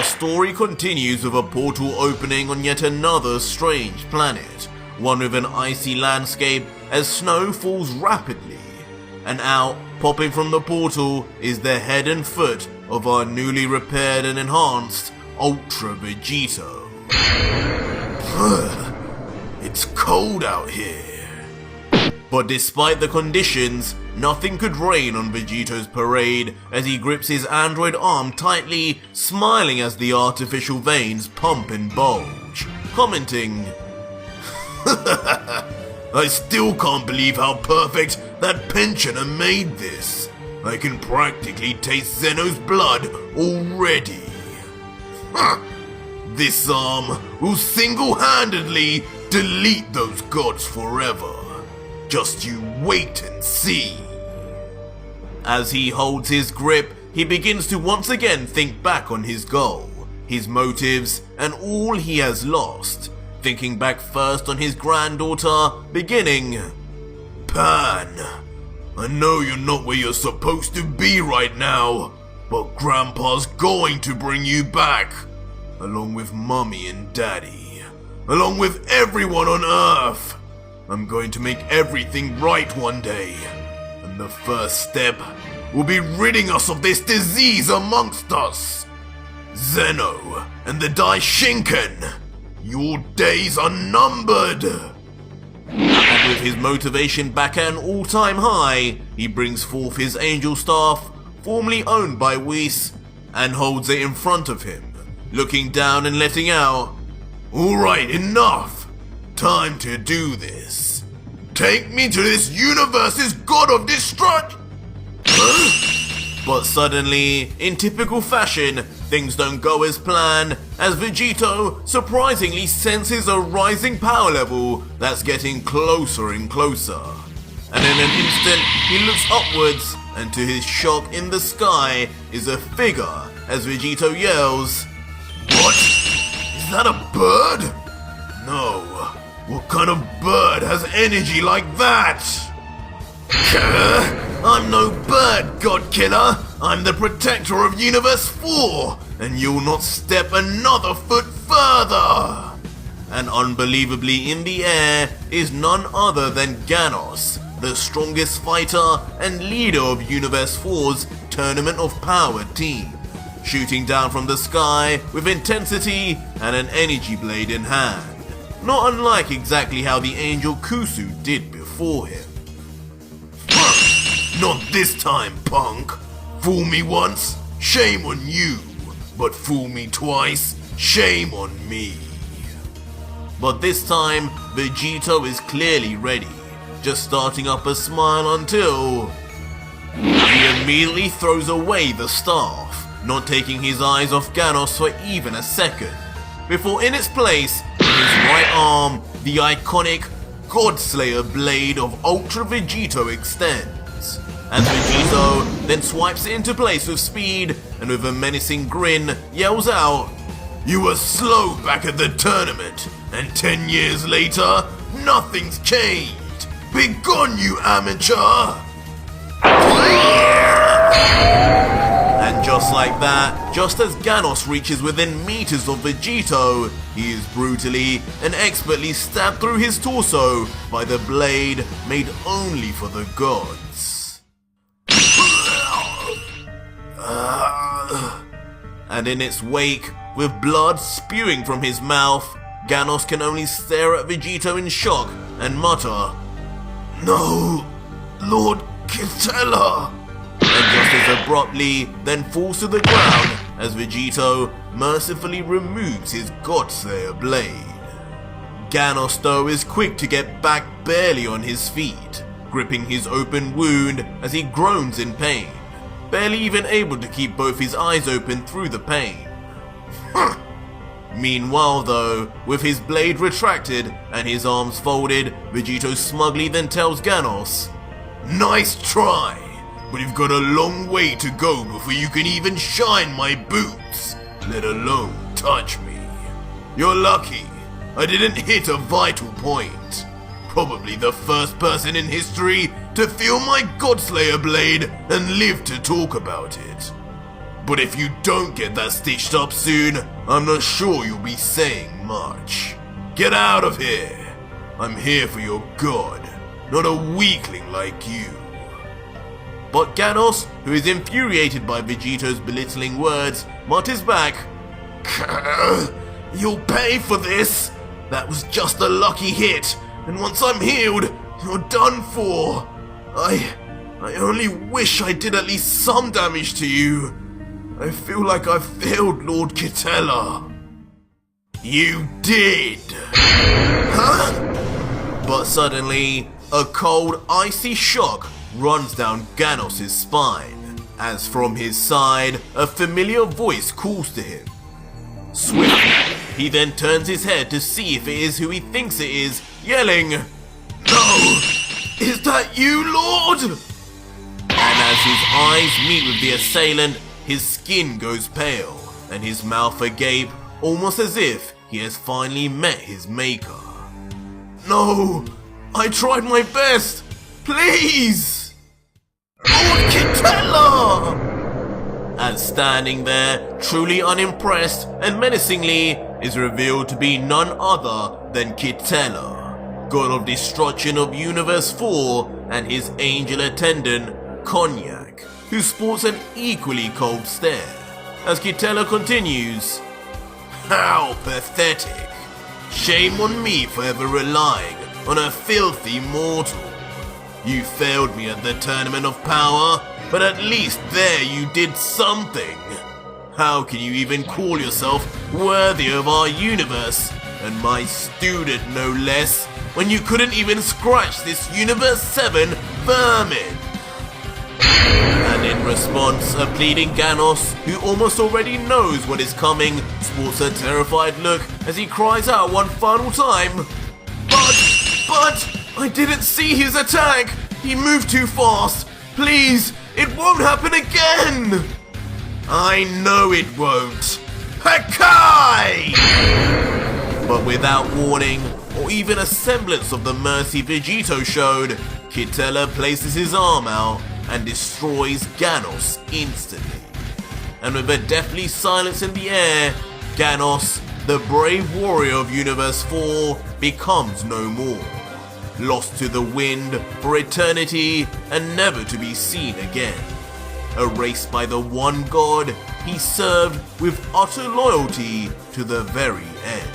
Our story continues with a portal opening on yet another strange planet, one with an icy landscape as snow falls rapidly. And out, popping from the portal, is the head and foot of our newly repaired and enhanced Ultra Vegito. It's cold out here. But despite the conditions, nothing could rain on Vegito's parade as he grips his android arm tightly, smiling as the artificial veins pump and bulge, commenting, I still can't believe how perfect that pensioner made this. I can practically taste Zeno's blood already. This arm will single-handedly delete those gods forever. Just you wait and see. As he holds his grip, he begins to once again think back on his goal, his motives, and all he has lost. Thinking back first on his granddaughter, beginning, Pan, I know you're not where you're supposed to be right now, but Grandpa's going to bring you back, along with Mummy and Daddy, along with everyone on Earth. I'm going to make everything right one day, and the first step will be ridding us of this disease amongst us. Zeno and the Daishinken, your days are numbered. And with his motivation back at an all-time high, he brings forth his angel staff, formerly owned by Whis, and holds it in front of him, looking down and letting out, Alright, enough! Time to do this. Take me to this universe's god of destruction! But suddenly, in typical fashion, things don't go as planned, as Vegito surprisingly senses a rising power level that's getting closer and closer. And in an instant, he looks upwards, and to his shock in the sky is a figure as Vegito yells, What? Is that a bird? No. What kind of bird has energy like that? I'm no bird, God Killer. I'm the protector of Universe 4, and you'll not step another foot further. And unbelievably in the air is none other than Ganos, the strongest fighter and leader of Universe 4's Tournament of Power team, shooting down from the sky with intensity and an energy blade in hand. Not unlike exactly how the angel Kusu did before him. Not this time, punk! Fool me once, shame on you. But fool me twice, shame on me. But this time, Vegito is clearly ready, just starting up a smile until he immediately throws away the staff, not taking his eyes off Ganos for even a second, before in its place, in his right arm, the iconic Godslayer blade of Ultra Vegito extends. And Vegito then swipes it into place with speed, and with a menacing grin, yells out, You were slow back at the tournament, and 10 years later, nothing's changed. Begone, you amateur! And just like that, just as Ganos reaches within meters of Vegito, he is brutally and expertly stabbed through his torso by the blade made only for the gods. And in its wake, with blood spewing from his mouth, Ganos can only stare at Vegito in shock and mutter, No, Lord Quitela! And just as abruptly, then falls to the ground as Vegito mercifully removes his Godslayer blade. Ganos though is quick to get back barely on his feet, gripping his open wound as he groans in pain, barely even able to keep both his eyes open through the pain. Meanwhile though, with his blade retracted and his arms folded, Vegito smugly then tells Ganos, Nice try! But you've got a long way to go before you can even shine my boots, let alone touch me. You're lucky. I didn't hit a vital point. Probably the first person in history to feel my Godslayer blade and live to talk about it. But if you don't get that stitched up soon, I'm not sure you'll be saying much. Get out of here! I'm here for your god, not a weakling like you. But Ganos, who is infuriated by Vegito's belittling words, mutters back, "You'll pay for this! That was just a lucky hit, and once I'm healed, you're done for! I only wish I did at least some damage to you. I feel like I've failed Lord Quitela." "You did!" Huh? But suddenly, a cold, icy shock runs down Ganos' spine, as from his side, a familiar voice calls to him. Swiftly, he then turns his head to see if it is who he thinks it is, yelling, "No! Is that you, Lord?" And as his eyes meet with the assailant, his skin goes pale, and his mouth agape, almost as if he has finally met his maker. "No! I tried my best! Please! Lord Quitela!" As standing there, truly unimpressed and menacingly, is revealed to be none other than Quitela, god of destruction of Universe 4, and his angel attendant, Cognac, who sports an equally cold stare. As Quitela continues, "How pathetic! Shame on me for ever relying on a filthy mortal. You failed me at the Tournament of Power, but at least there you did something. How can you even call yourself worthy of our universe, and my student no less, when you couldn't even scratch this Universe 7 vermin?" And in response, a pleading Ganos, who almost already knows what is coming, sports a terrified look as he cries out one final time, But, I didn't see his attack! He moved too fast! Please, it won't happen again!" "I know it won't! Hakai!" But without warning, or even a semblance of the mercy Vegito showed, Quitela places his arm out and destroys Ganos instantly. And with a deathly silence in the air, Ganos, the brave warrior of Universe 4, becomes no more, lost to the wind for eternity and never to be seen again, erased by the one god he served with utter loyalty to the very end.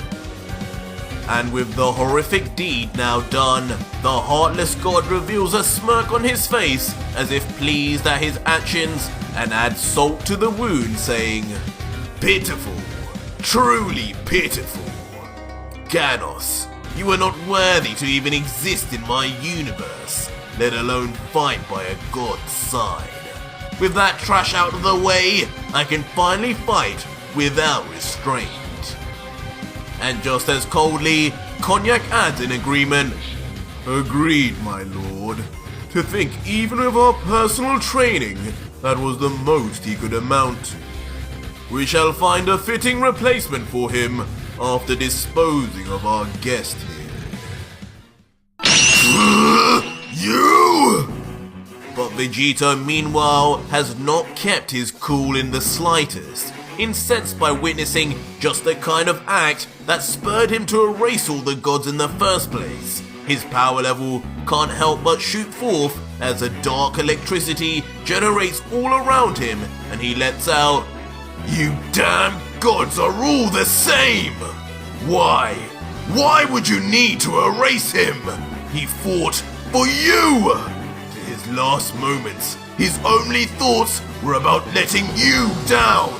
And with the horrific deed now done, the heartless god reveals a smirk on his face as if pleased at his actions, and adds salt to the wound, saying, "Pitiful, truly pitiful. Ganos, you are not worthy to even exist in my universe, let alone fight by a god's side. With that trash out of the way, I can finally fight without restraint." And just as coldly, Cognac adds in agreement, "Agreed, my lord. To think even with our personal training, that was the most he could amount to. We shall find a fitting replacement for him after disposing of our guest here." "You!" But Vegito, meanwhile, has not kept his cool in the slightest, incensed by witnessing just the kind of act that spurred him to erase all the gods in the first place. His power level can't help but shoot forth as a dark electricity generates all around him, and he lets out, "You damn gods are all the same! Why? Why would you need to erase him? He fought for you! To his last moments, his only thoughts were about letting you down.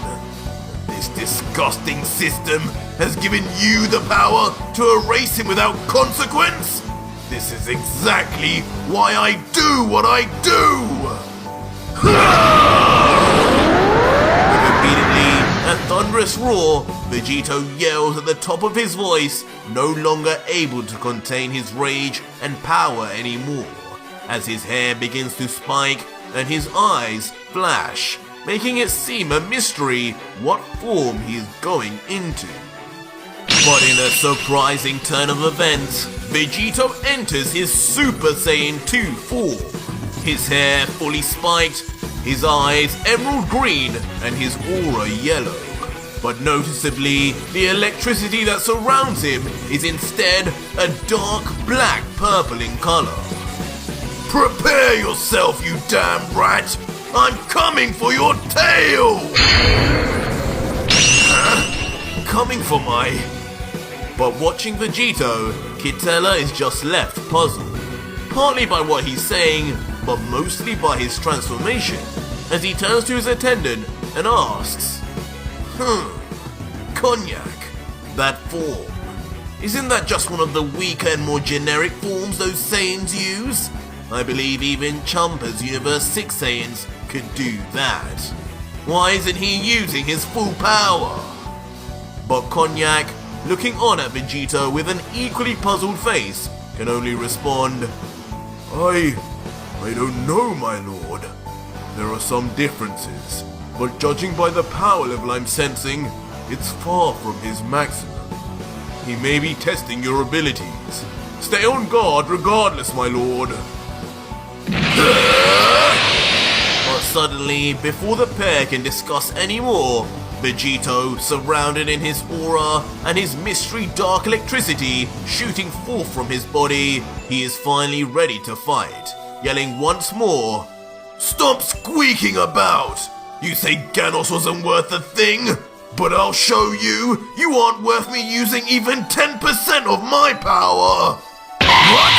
This disgusting system has given you the power to erase him without consequence? This is exactly why I do what I do!" With immediately a thunderous roar, Vegito yells at the top of his voice, no longer able to contain his rage and power anymore, as his hair begins to spike and his eyes flash, making it seem a mystery what form he is going into. But in a surprising turn of events, Vegito enters his Super Saiyan 2 form, his hair fully spiked, his eyes emerald green and his aura yellow. But noticeably, the electricity that surrounds him is instead a dark black purple in color. Prepare yourself, you damn rat! I'm coming for your tail! Huh? Coming for my... But watching Vegito, Quitela is just left puzzled. Partly by what he's saying, but mostly by his transformation, as he turns to his attendant and asks, Cognac, that form, isn't that just one of the weaker and more generic forms those Saiyans use? I believe even Champa's Universe 6 Saiyans could do that. Why isn't he using his full power? But Cognac, looking on at Vegito with an equally puzzled face, can only respond, I don't know, my lord. There are some differences, but judging by the power level I'm sensing, it's far from his maximum. He may be testing your abilities. Stay on guard regardless, my lord. But suddenly, before the pair can discuss any more, Vegito, surrounded in his aura and his mystery dark electricity shooting forth from his body, he is finally ready to fight, yelling once more, Stop squeaking about! You say Ganos wasn't worth a thing? But I'll show you, you aren't worth me using even 10% of my power! What?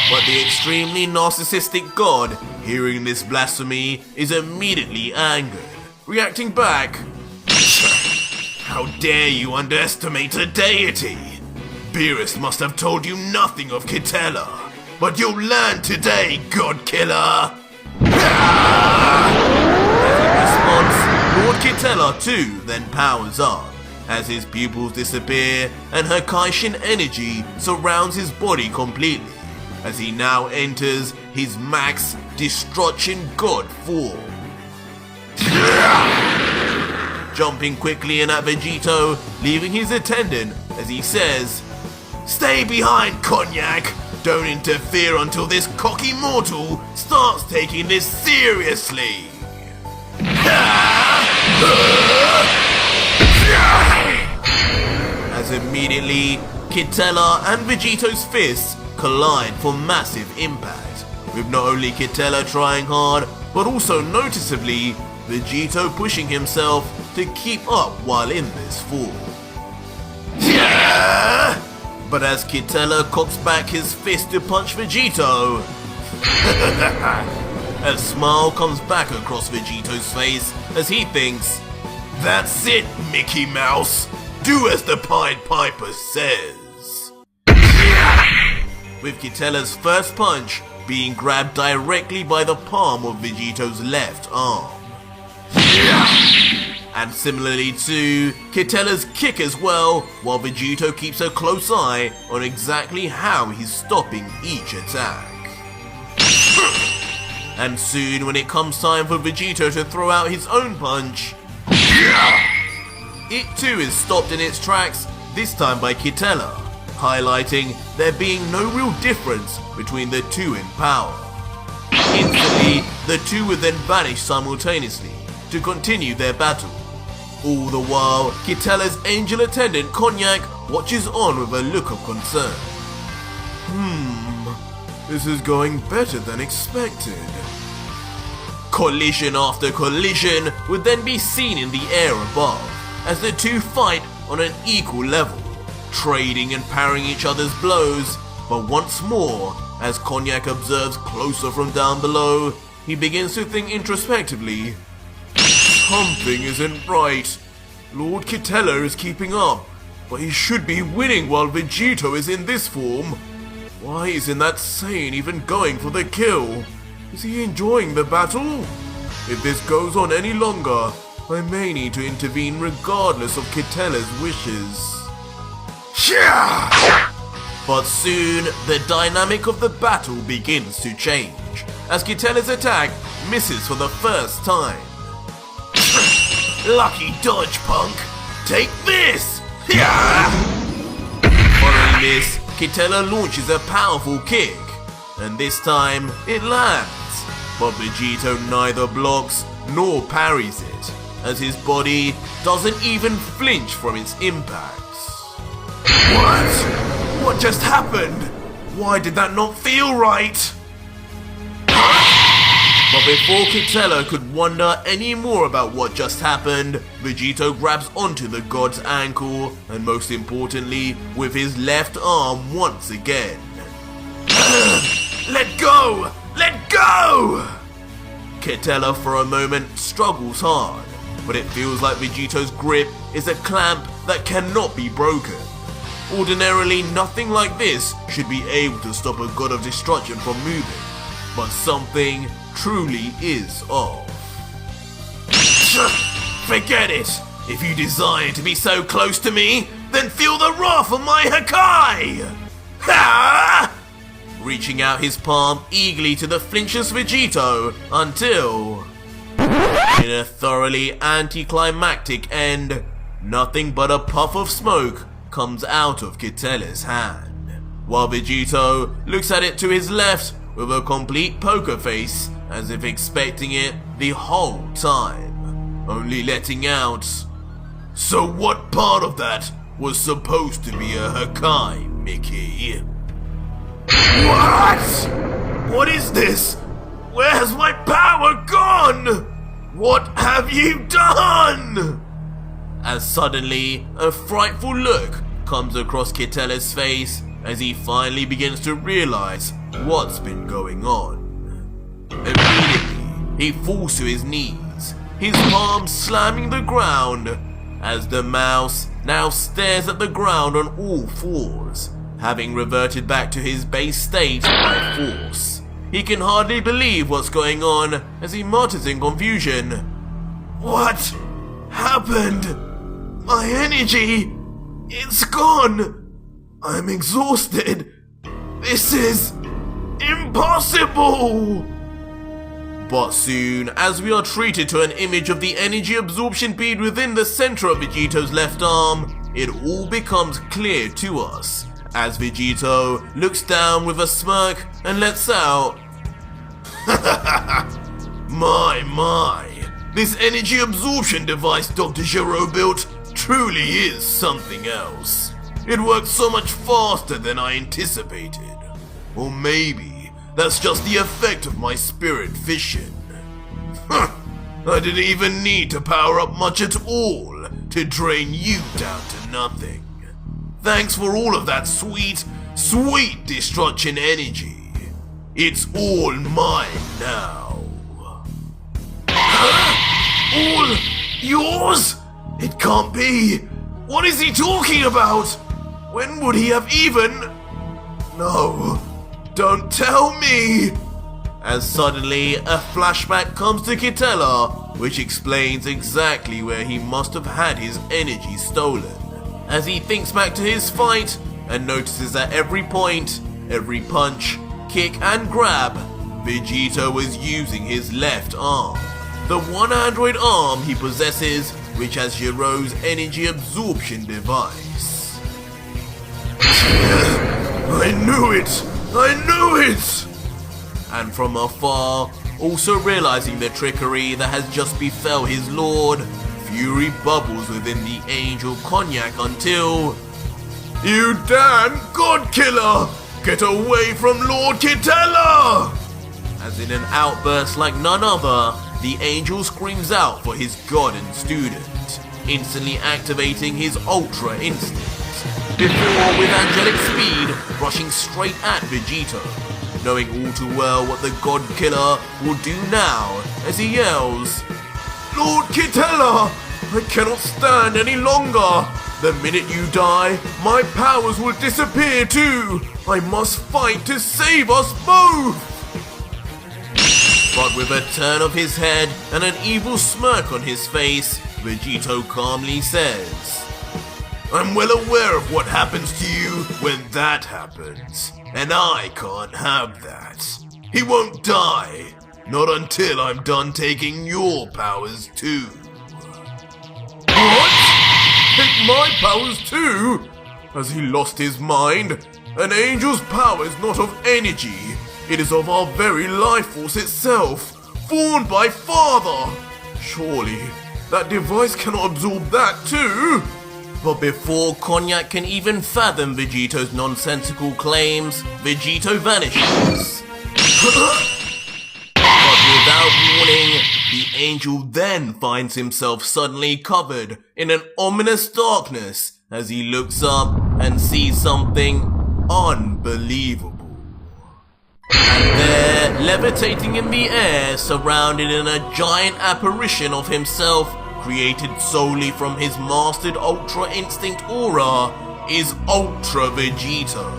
But the extremely narcissistic god, hearing this blasphemy, is immediately angered, reacting back, How dare you underestimate a deity? Beerus must have told you nothing of Quitela, but you'll learn today, God Killer! Lord Quitela too then powers up, as his pupils disappear and her Kaishin energy surrounds his body completely, as he now enters his max destruction god form. Jumping quickly in at Vegito, leaving his attendant as he says, Stay behind, Cognac! Don't interfere until this cocky mortal starts taking this seriously! As immediately, Quitela and Vegito's fists collide for massive impact, with not only Quitela trying hard, but also noticeably, Vegito pushing himself to keep up while in this form. But as Quitela cocks back his fist to punch Vegito, a smile comes back across Vegito's face as he thinks, That's it, Mickey Mouse! Do as the Pied Piper says! With Quitela's first punch being grabbed directly by the palm of Vegito's left arm. And similarly to Quitela's kick as well, while Vegito keeps a close eye on exactly how he's stopping each attack. And soon when it comes time for Vegito to throw out his own punch, it too is stopped in its tracks, this time by Quitela, highlighting there being no real difference between the two in power. Instantly, the two would then vanish simultaneously to continue their battle. All the while, Quitela's angel attendant Cognac watches on with a look of concern. This is going better than expected. Collision after collision would then be seen in the air above, as the two fight on an equal level, trading and parrying each other's blows, but once more, as Cognac observes closer from down below, he begins to think introspectively, Something isn't right. Lord Quitela is keeping up, but he should be winning while Vegito is in this form. Why isn't that Saiyan even going for the kill? Is he enjoying the battle? If this goes on any longer, I may need to intervene regardless of Quitela's wishes. But soon, the dynamic of the battle begins to change, as Quitela's attack misses for the first time. Lucky dodge, punk! Take this! Following this, Quitela launches a powerful kick, and this time it lands, but Vegito neither blocks nor parries it, as his body doesn't even flinch from its impacts. What? What just happened? Why did that not feel right? But before Quitela could wonder any more about what just happened, Vegito grabs onto the god's ankle, and most importantly, with his left arm once again. Let go! Let go! Quitela for a moment struggles hard, but it feels like Vegito's grip is a clamp that cannot be broken. Ordinarily, nothing like this should be able to stop a god of destruction from moving, but something truly is off. Forget it! If you desire to be so close to me, then feel the wrath of my Hakai! Ha! Reaching out his palm eagerly to the flinchless Vegito until, in a thoroughly anticlimactic end, nothing but a puff of smoke comes out of Quitela's hand, while Vegito looks at it to his left with a complete poker face, as if expecting it the whole time, only letting out. So what part of that was supposed to be a Hakai, Mickey? What? What is this? Where has my power gone? What have you done? As suddenly, a frightful look comes across Quitela's face as he finally begins to realize what's been going on. Immediately, he falls to his knees, his palms slamming the ground, as the mouse now stares at the ground on all fours, having reverted back to his base state by force. He can hardly believe what's going on as he mutters in confusion. What happened? My energy, it's gone. I'm exhausted. This is impossible. But soon, as we are treated to an image of the energy absorption bead within the center of Vegito's left arm, it all becomes clear to us, as Vegito looks down with a smirk and lets out, My, this energy absorption device Dr. Giraud built truly is something else. It works so much faster than I anticipated. Or maybe that's just the effect of my spirit fission. I didn't even need to power up much at all to drain you down to nothing. Thanks for all of that sweet, sweet destruction energy. It's all mine now. All yours? It can't be. What is he talking about? When would he have even... No, don't tell me. As suddenly a flashback comes to Quitela, which explains exactly where he must have had his energy stolen. As he thinks back to his fight and notices at every point, every punch, kick and grab, Vegito was using his left arm. The one android arm he possesses, which has Giraud's energy absorption device. I knew it! I knew it! And from afar, also realizing the trickery that has just befell his lord, fury bubbles within the angel Cognac until... You damn god killer! Get away from Lord Quitela! As in an outburst like none other, the angel screams out for his god and student, instantly activating his ultra instinct, before with angelic speed rushing straight at Vegito, knowing all too well what the god killer will do now as he yells, Lord Quitela! I cannot stand any longer! The minute you die, my powers will disappear too! I must fight to save us both! But with a turn of his head and an evil smirk on his face, Vegito calmly says, I'm well aware of what happens to you when that happens, and I can't have that. He won't die, not until I'm done taking your powers too. What? Take my powers too? Has he lost his mind? An angel's power is not of energy. It is of our very life force itself, formed by Father. Surely, that device cannot absorb that too. But before Konyak can even fathom Vegito's nonsensical claims, Vegito vanishes. But without warning, the angel then finds himself suddenly covered in an ominous darkness as he looks up and sees something unbelievable. And there, levitating in the air, surrounded in a giant apparition of himself, created solely from his mastered Ultra Instinct aura, is Ultra Vegito,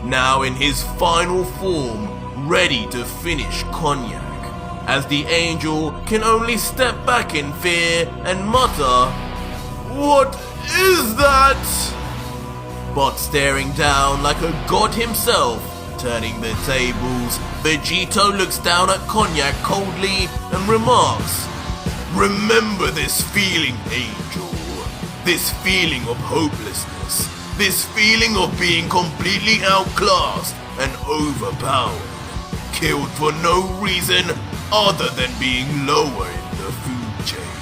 now in his final form, ready to finish Konyak, as the angel can only step back in fear and mutter, "What is that?" But staring down like a god himself, turning the tables, Vegito looks down at Konyak coldly and remarks, "Remember this feeling, Angel. This feeling of hopelessness. This feeling of being completely outclassed and overpowered. Killed for no reason other than being lower in the food chain.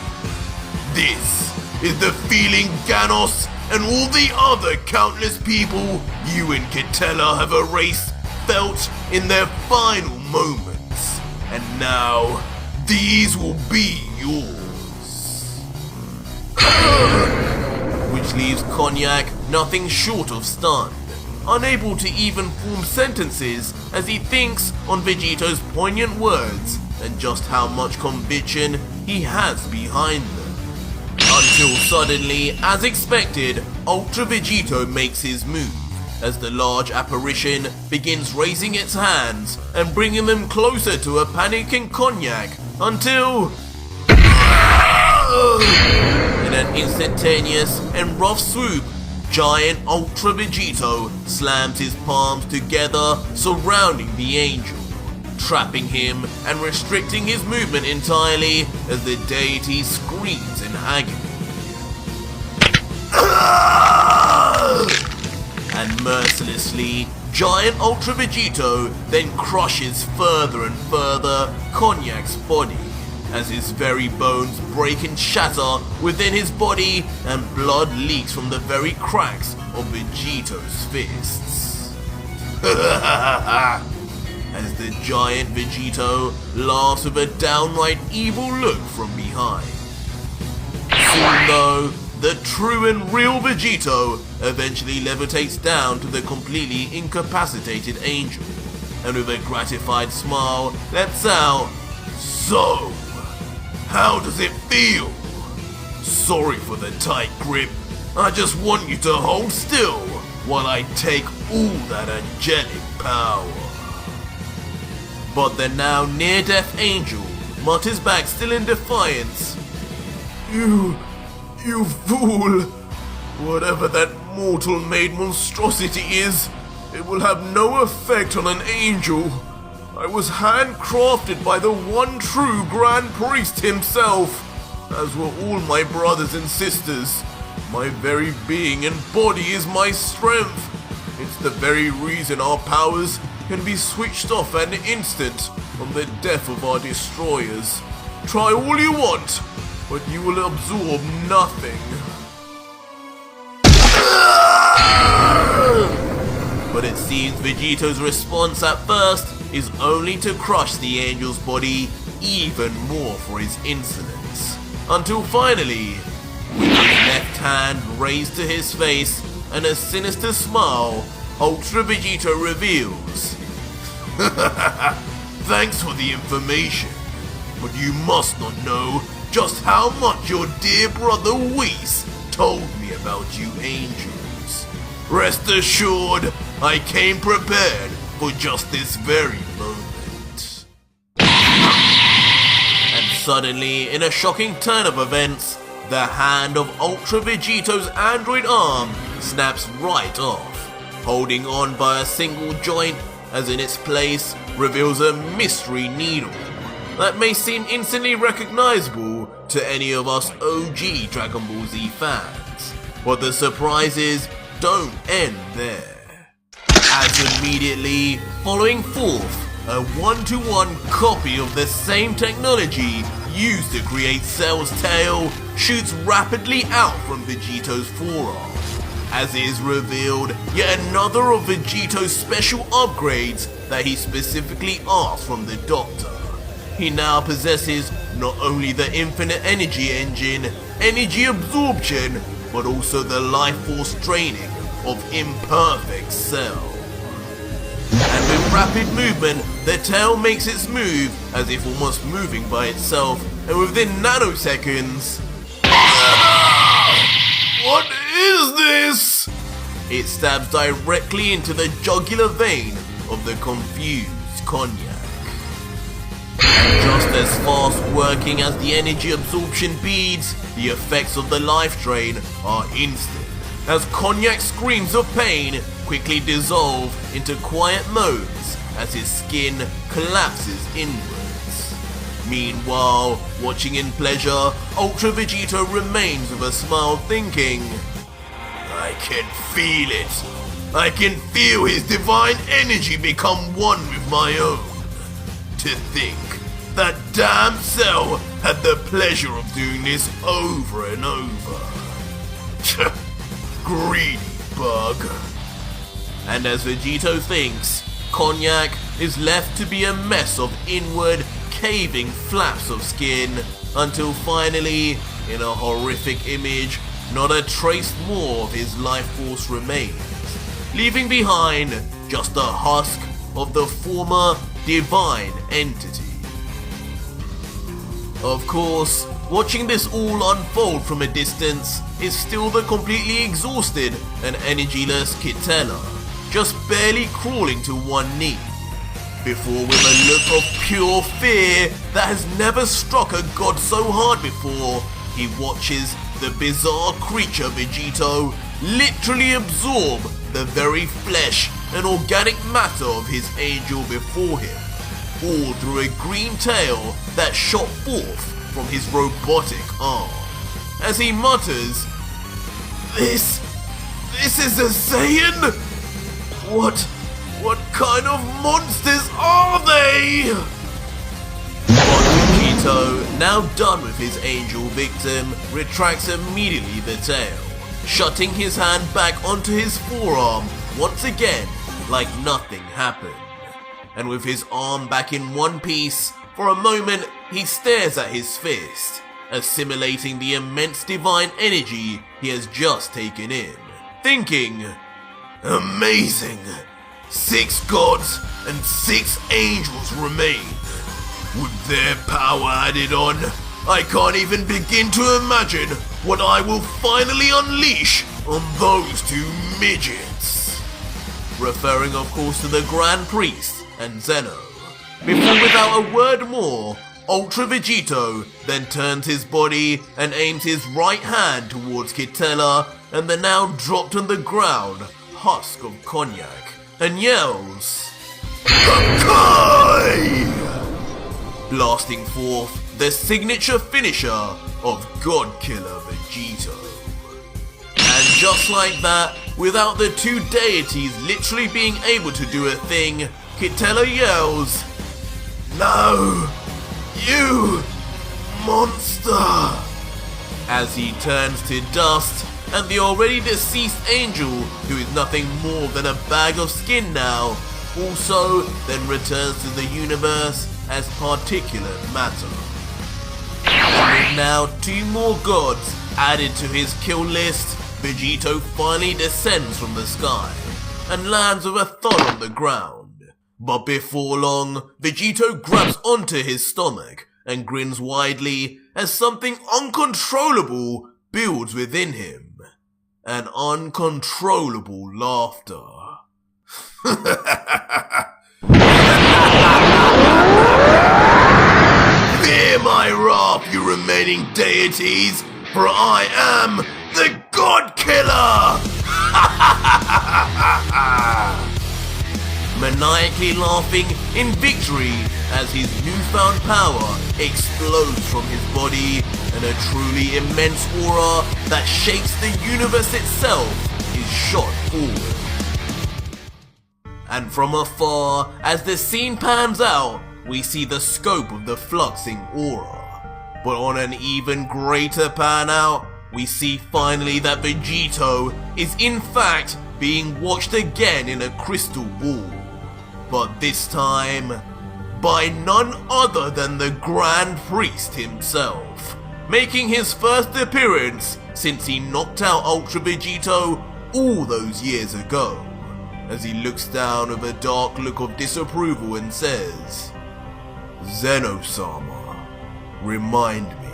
This is the feeling Ganos and all the other countless people you and Quitela have erased felt in their final moments. And now, these will be yours." Which leaves Konyak nothing short of stunned, unable to even form sentences as he thinks on Vegito's poignant words and just how much conviction he has behind them. Until suddenly, as expected, Ultra Vegito makes his move, as the large apparition begins raising its hands and bringing them closer to a panicking Konyak until, in an instantaneous and rough swoop, giant Ultra Vegito slams his palms together surrounding the angel, trapping him and restricting his movement entirely as the deity screams in agony. And mercilessly, giant Ultra Vegito then crushes further and further Konyak's body, as his very bones break and shatter within his body and blood leaks from the very cracks of Vegito's fists. As the giant Vegito laughs with a downright evil look from behind. Soon though, the true and real Vegito eventually levitates down to the completely incapacitated angel, and with a gratified smile lets out, "So, how does it feel? Sorry for the tight grip. I just want you to hold still while I take all that angelic power." But the now near-death angel mutters back still in defiance, You fool! Whatever that mortal-made monstrosity is, it will have no effect on an angel. I was handcrafted by the one true Grand Priest himself, as were all my brothers and sisters. My very being and body is my strength. It's the very reason our powers can be switched off at an instant on the death of our destroyers. Try all you want, but you will absorb nothing. But it seems Vegito's response at first is only to crush the angel's body even more for his insolence. Until finally, with his left hand raised to his face and a sinister smile, Ultra Vegito reveals, "Thanks for the information, but you must not know just how much your dear brother Whis told me about you angels. Rest assured, I came prepared for just this very moment." And suddenly, in a shocking turn of events, the hand of Ultra Vegito's android arm snaps right off, holding on by a single joint, as in its place reveals a mystery needle that may seem instantly recognizable to any of us OG Dragon Ball Z fans. But the surprises don't end there, as immediately following forth, a one-to-one copy of the same technology used to create Cell's tail, shoots rapidly out from Vegito's forearm. As it is revealed, yet another of Vegito's special upgrades that he specifically asked from the Doctor. He now possesses not only the infinite energy engine, energy absorption, but also the life force draining of imperfect Cell. And with rapid movement, the tail makes its move as if almost moving by itself, and within nanoseconds... What is this? It stabs directly into the jugular vein of the confused Cognac. And just as fast working as the energy absorption beads, the effects of the life drain are instant, as Cognac's screams of pain quickly dissolve into quiet moans as his skin collapses inwards. Meanwhile, watching in pleasure, Ultra Vegito remains with a smile thinking, I can feel it. I can feel his divine energy become one with my own. To think that damn Cell had the pleasure of doing this over and over. Greedy bug. And as Vegito thinks, Cognac is left to be a mess of inward, caving flaps of skin, until finally, in a horrific image, not a trace more of his life force remains, leaving behind just a husk of the former divine entity. Of course, watching this all unfold from a distance is still the completely exhausted and energyless Quitela, just barely crawling to one knee, before with a look of pure fear that has never struck a god so hard before, he watches the bizarre creature Vegito literally absorb the very flesh and organic matter of his angel before him, all through a green tail that shot forth from his robotic arm. As he mutters, This is a Saiyan? What kind of monsters are they? But Vegito, now done with his angel victim, retracts immediately the tail, shutting his hand back onto his forearm once again like nothing happened. And with his arm back in one piece, for a moment he stares at his fist, assimilating the immense divine energy he has just taken in, thinking, amazing! 6 gods and 6 angels remain. With their power added on, I can't even begin to imagine what I will finally unleash on those 2 midgets. Referring of course to the Grand Priest and Zeno. Before without a word more, Ultra Vegito then turns his body and aims his right hand towards Quitela and the now dropped on the ground husk of Cognac, and yells, Akai! Blasting forth the signature finisher of God-Killer Vegito. And just like that, without the 2 deities literally being able to do a thing, Quitela yells, No! You monster! As he turns to dust, and the already deceased angel, who is nothing more than a bag of skin now, also then returns to the universe as particulate matter. And with now 2 more gods added to his kill list, Vegito finally descends from the sky and lands with a thud on the ground. But before long, Vegito grabs onto his stomach and grins widely as something uncontrollable builds within him. An uncontrollable laughter. Fear my wrath, you remaining deities, for I am the God Killer! Maniacally laughing in victory as his newfound power explodes from his body and a truly immense aura that shakes the universe itself is shot forward. and from afar, as the scene pans out, we see the scope of the fluxing aura. But on an even greater pan out, we see finally that Vegito is in fact being watched again in a crystal ball. But this time, by none other than the Grand Priest himself, making his first appearance since he knocked out Ultra Vegito all those years ago, as he looks down with a dark look of disapproval and says, "Zeno-sama, remind me,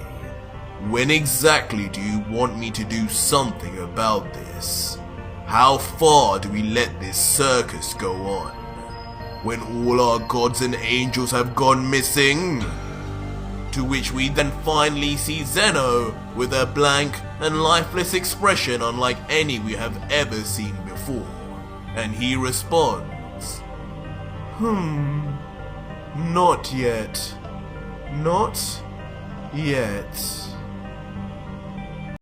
when exactly do you want me to do something about this? How far do we let this circus go on? When all our gods and angels have gone missing?" To which we then finally see Zeno with a blank and lifeless expression unlike any we have ever seen before. And he responds, "Not yet. Not yet."